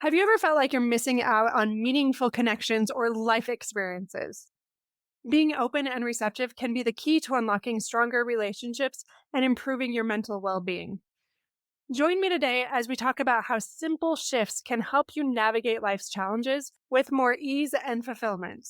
Have you ever felt like you're missing out on meaningful connections or life experiences? Being open and receptive can be the key to unlocking stronger relationships and improving your mental well being. Join me today as we talk about how simple shifts can help you navigate life's challenges with more ease and fulfillment.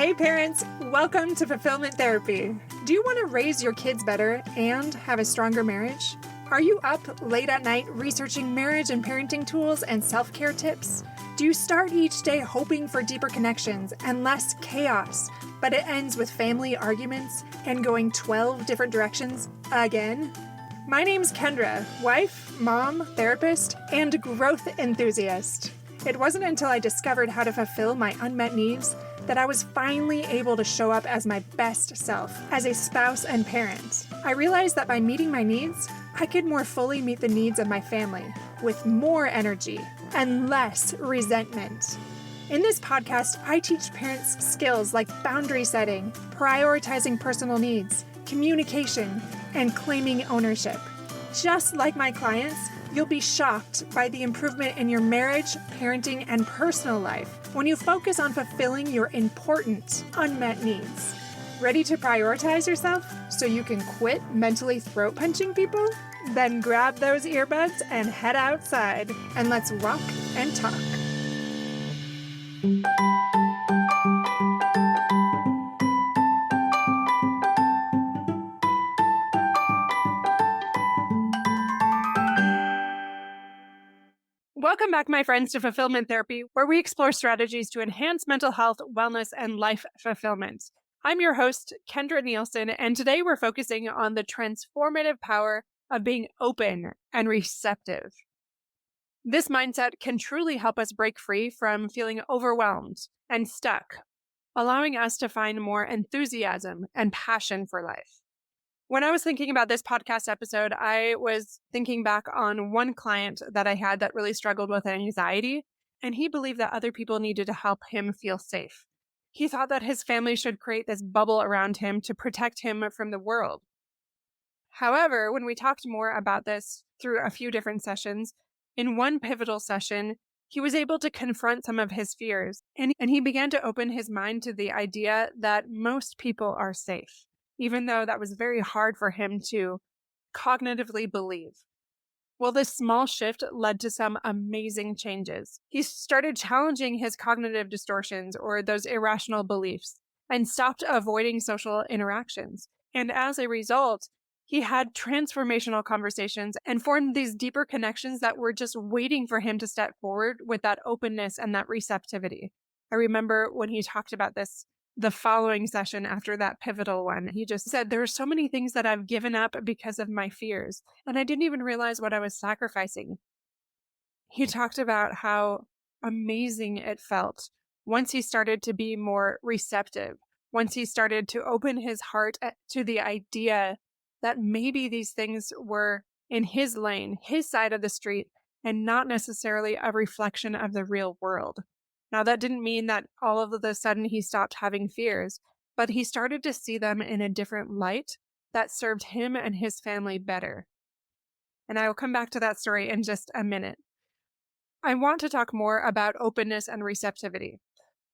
Hey, parents, welcome to Fulfillment Therapy. Do you want to raise your kids better and have a stronger marriage? Are you up late at night researching marriage and parenting tools and self-care tips? Do you start each day hoping for deeper connections and less chaos, but it ends with family arguments and going 12 different directions again? My name's Kendra, wife, mom, therapist, and growth enthusiast. It wasn't until I discovered how to fulfill my unmet needs that I was finally able to show up as my best self as a spouse and parent. I realized that by meeting my needs, I could more fully meet the needs of my family with more energy and less resentment. In this podcast, I teach parents skills like boundary setting, prioritizing personal needs, communication, and claiming ownership. Just like my clients, you'll be shocked by the improvement in your marriage, parenting, and personal life when you focus on fulfilling your important unmet needs. Ready to prioritize yourself so you can quit mentally throat punching people? Then grab those earbuds and head outside, and let's walk and talk. Welcome back, my friends, to Fulfillment Therapy, where we explore strategies to enhance mental health, wellness, and life fulfillment. I'm your host, Kendra Nielsen, and today we're focusing on the transformative power of being open and receptive. This mindset can truly help us break free from feeling overwhelmed and stuck, allowing us to find more enthusiasm and passion for life. When I was thinking about this podcast episode, I was thinking back on one client that I had that really struggled with anxiety, and he believed that other people needed to help him feel safe. He thought that his family should create this bubble around him to protect him from the world. However, when we talked more about this through a few different sessions, in one pivotal session, he was able to confront some of his fears, and he began to open his mind to the idea that most people are safe, even though that was very hard for him to cognitively believe. Well, this small shift led to some amazing changes. He started challenging his cognitive distortions or those irrational beliefs and stopped avoiding social interactions. And as a result, he had transformational conversations and formed these deeper connections that were just waiting for him to step forward with that openness and that receptivity. I remember when he talked about this the following session after that pivotal one, he just said, there are so many things that I've given up because of my fears, and I didn't even realize what I was sacrificing. He talked about how amazing it felt once he started to be more receptive, once he started to open his heart to the idea that maybe these things were in his lane, his side of the street, and not necessarily a reflection of the real world. Now, that didn't mean that all of a sudden he stopped having fears, but he started to see them in a different light that served him and his family better. And I will come back to that story in just a minute. I want to talk more about openness and receptivity.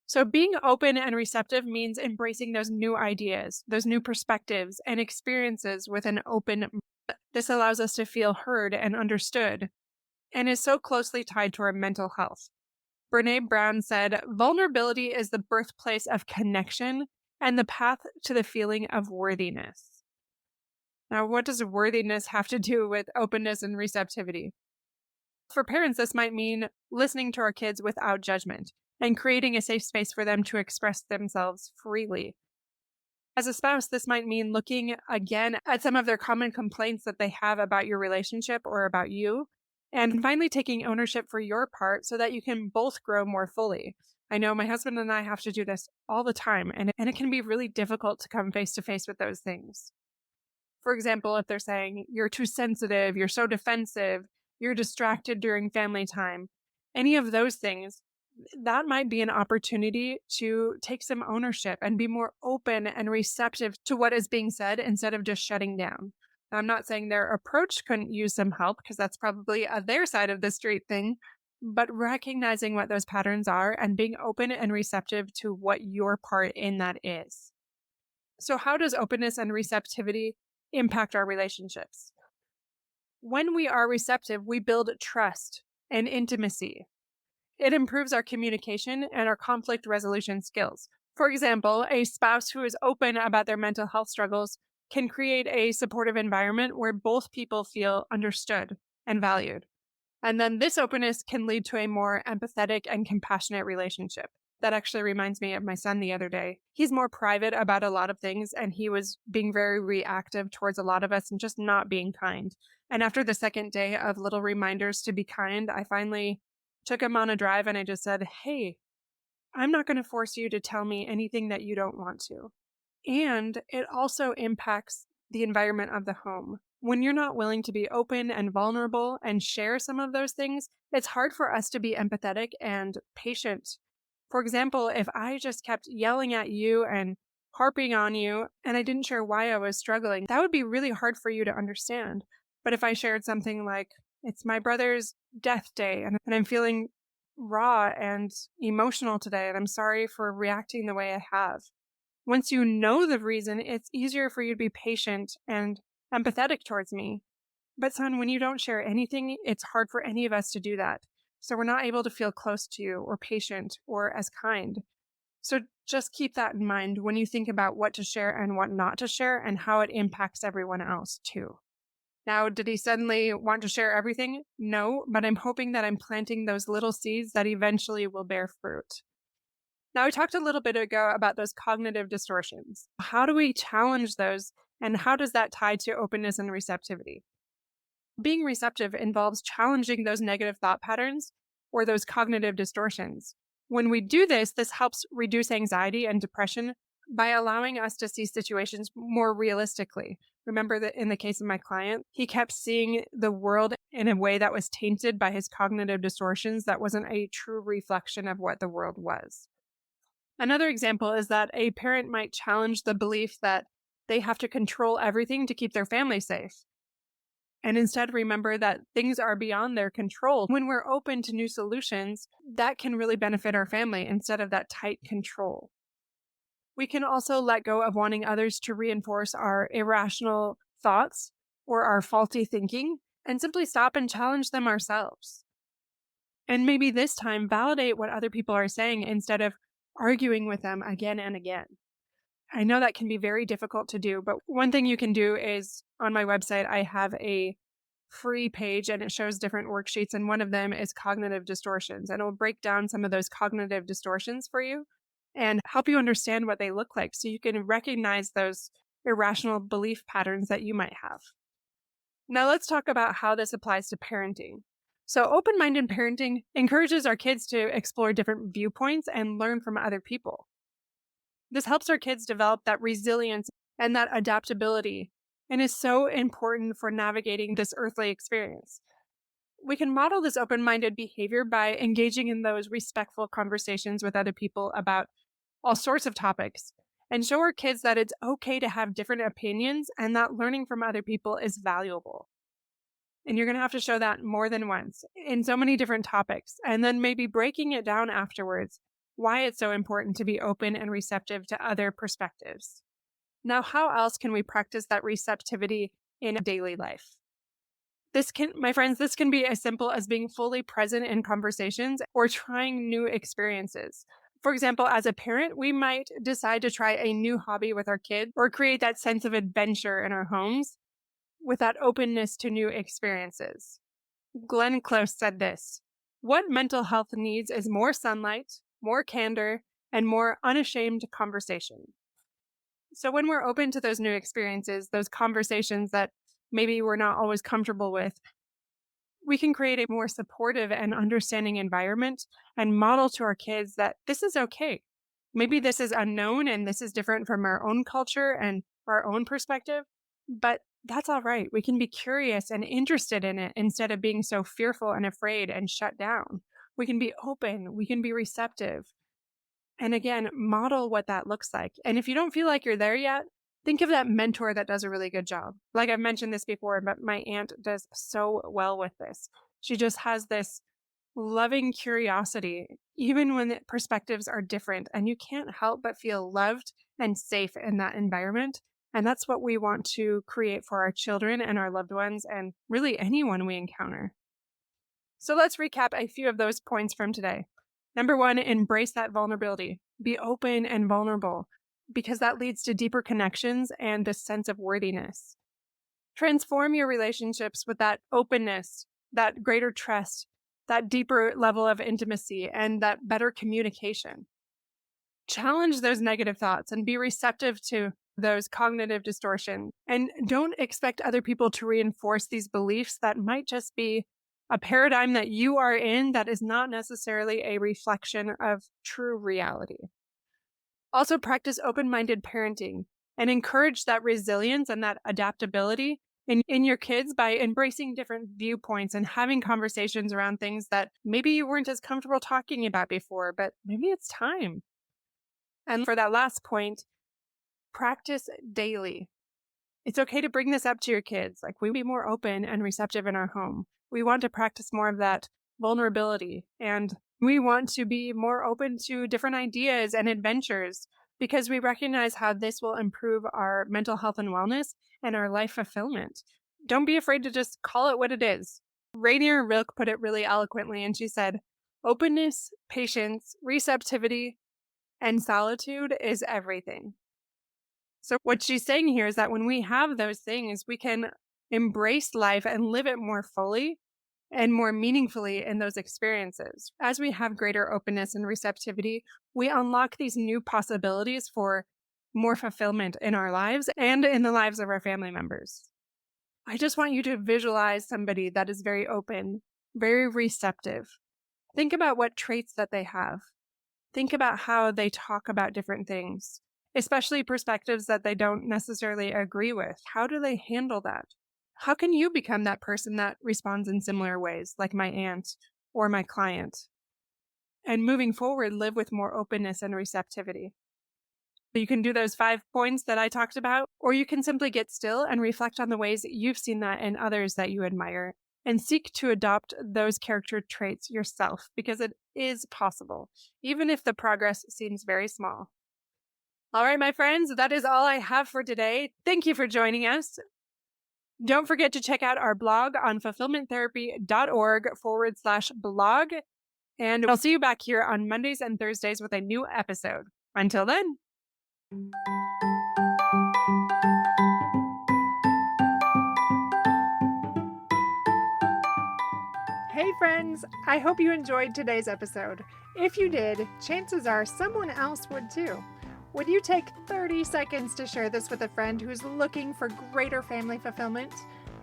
So, being open and receptive means embracing those new ideas, those new perspectives and experiences with an open mind. This allows us to feel heard and understood, and is so closely tied to our mental health. Brene Brown said, vulnerability is the birthplace of connection and the path to the feeling of worthiness. Now, what does worthiness have to do with openness and receptivity? For parents, this might mean listening to our kids without judgment and creating a safe space for them to express themselves freely. As a spouse, this might mean looking again at some of their common complaints that they have about your relationship or about you, and finally taking ownership for your part so that you can both grow more fully. I know my husband and I have to do this all the time, and it can be really difficult to come face to face with those things. For example, if they're saying, you're too sensitive, you're so defensive, you're distracted during family time, any of those things, that might be an opportunity to take some ownership and be more open and receptive to what is being said instead of just shutting down. Now, I'm not saying their approach couldn't use some help because that's probably their side of the street thing, but recognizing what those patterns are and being open and receptive to what your part in that is. So, how does openness and receptivity impact our relationships? When we are receptive, we build trust and intimacy. It improves our communication and our conflict resolution skills. For example, a spouse who is open about their mental health struggles can create a supportive environment where both people feel understood and valued. And then this openness can lead to a more empathetic and compassionate relationship. That actually reminds me of my son the other day. He's more private about a lot of things, and he was being very reactive towards a lot of us and just not being kind. And after the second day of little reminders to be kind, I finally took him on a drive and I just said, "Hey, I'm not going to force you to tell me anything that you don't want to." And it also impacts the environment of the home. When you're not willing to be open and vulnerable and share some of those things, it's hard for us to be empathetic and patient. For example, if I just kept yelling at you and harping on you and I didn't share why I was struggling, that would be really hard for you to understand. But if I shared something like, it's my brother's death day and I'm feeling raw and emotional today and I'm sorry for reacting the way I have. Once you know the reason, it's easier for you to be patient and empathetic towards me. But, son, when you don't share anything, it's hard for any of us to do that. So, we're not able to feel close to you or patient or as kind. So, just keep that in mind when you think about what to share and what not to share and how it impacts everyone else, too. Now, did he suddenly want to share everything? No, but I'm hoping that I'm planting those little seeds that eventually will bear fruit. Now, we talked a little bit ago about those cognitive distortions. How do we challenge those, and how does that tie to openness and receptivity? Being receptive involves challenging those negative thought patterns or those cognitive distortions. When we do this, this helps reduce anxiety and depression by allowing us to see situations more realistically. Remember that in the case of my client, he kept seeing the world in a way that was tainted by his cognitive distortions that wasn't a true reflection of what the world was. Another example is that a parent might challenge the belief that they have to control everything to keep their family safe. And instead, remember that things are beyond their control. When we're open to new solutions, that can really benefit our family instead of that tight control. We can also let go of wanting others to reinforce our irrational thoughts or our faulty thinking and simply stop and challenge them ourselves. And maybe this time validate what other people are saying instead of arguing with them again and again. I know that can be very difficult to do, but one thing you can do is on my website, I have a free page and it shows different worksheets. And one of them is cognitive distortions. And it'll break down some of those cognitive distortions for you and help you understand what they look like so you can recognize those irrational belief patterns that you might have. Now, let's talk about how this applies to parenting. So, open minded parenting encourages our kids to explore different viewpoints and learn from other people. This helps our kids develop that resilience and that adaptability and is so important for navigating this earthly experience. We can model this open minded behavior by engaging in those respectful conversations with other people about all sorts of topics and show our kids that it's okay to have different opinions and that learning from other people is valuable. And you're going to have to show that more than once in so many different topics, and then maybe breaking it down afterwards, why it's so important to be open and receptive to other perspectives. Now, how else can we practice that receptivity in daily life? My friends, this can be as simple as being fully present in conversations or trying new experiences. For example, as a parent, we might decide to try a new hobby with our kid or create that sense of adventure in our homes with that openness to new experiences. Glenn Close said this: "What mental health needs is more sunlight, more candor, and more unashamed conversation." So when we're open to those new experiences, those conversations that maybe we're not always comfortable with, we can create a more supportive and understanding environment and model to our kids that this is okay. Maybe this is unknown and this is different from our own culture and our own perspective, but that's all right. We can be curious and interested in it instead of being so fearful and afraid and shut down. We can be open. We can be receptive. And again, model what that looks like. And if you don't feel like you're there yet, think of that mentor that does a really good job. Like I've mentioned this before, but my aunt does so well with this. She just has this loving curiosity, even when the perspectives are different. And you can't help but feel loved and safe in that environment. And that's what we want to create for our children and our loved ones, and really anyone we encounter. So let's recap a few of those points from today. Number one, embrace that vulnerability. Be open and vulnerable, because that leads to deeper connections and this sense of worthiness. Transform your relationships with that openness, that greater trust, that deeper level of intimacy, and that better communication. Challenge those negative thoughts and be receptive to those cognitive distortions. And don't expect other people to reinforce these beliefs that might just be a paradigm that you are in that is not necessarily a reflection of true reality. Also, practice open-minded parenting and encourage that resilience and that adaptability in your kids by embracing different viewpoints and having conversations around things that maybe you weren't as comfortable talking about before, but maybe it's time. And for that last point, practice daily. It's okay to bring this up to your kids. Like, we be more open and receptive in our home. We want to practice more of that vulnerability, and we want to be more open to different ideas and adventures, because we recognize how this will improve our mental health and wellness and our life fulfillment. Don't be afraid to just call it what it is. Rainier Rilke put it really eloquently, and she said, openness, patience, receptivity, and solitude is everything. So what she's saying here is that when we have those things, we can embrace life and live it more fully and more meaningfully in those experiences. As we have greater openness and receptivity, we unlock these new possibilities for more fulfillment in our lives and in the lives of our family members. I just want you to visualize somebody that is very open, very receptive. Think about what traits that they have. Think about how they talk about different things, especially perspectives that they don't necessarily agree with. How do they handle that? How can you become that person that responds in similar ways, like my aunt or my client? And moving forward, live with more openness and receptivity. You can do those 5 points that I talked about, or you can simply get still and reflect on the ways that you've seen that in others that you admire, and seek to adopt those character traits yourself, because it is possible, even if the progress seems very small. All right, my friends, that is all I have for today. Thank you for joining us. Don't forget to check out our blog on fulfillmenttherapy.org/blog. And I'll see you back here on Mondays and Thursdays with a new episode. Until then. Hey friends, I hope you enjoyed today's episode. If you did, chances are someone else would too. Would you take 30 seconds to share this with a friend who's looking for greater family fulfillment?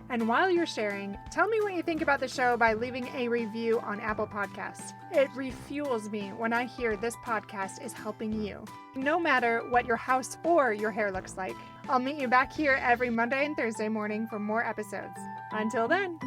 And while you're sharing, tell me what you think about the show by leaving a review on Apple Podcasts. It refuels me when I hear this podcast is helping you. No matter what your house or your hair looks like, I'll meet you back here every Monday and Thursday morning for more episodes. Until then.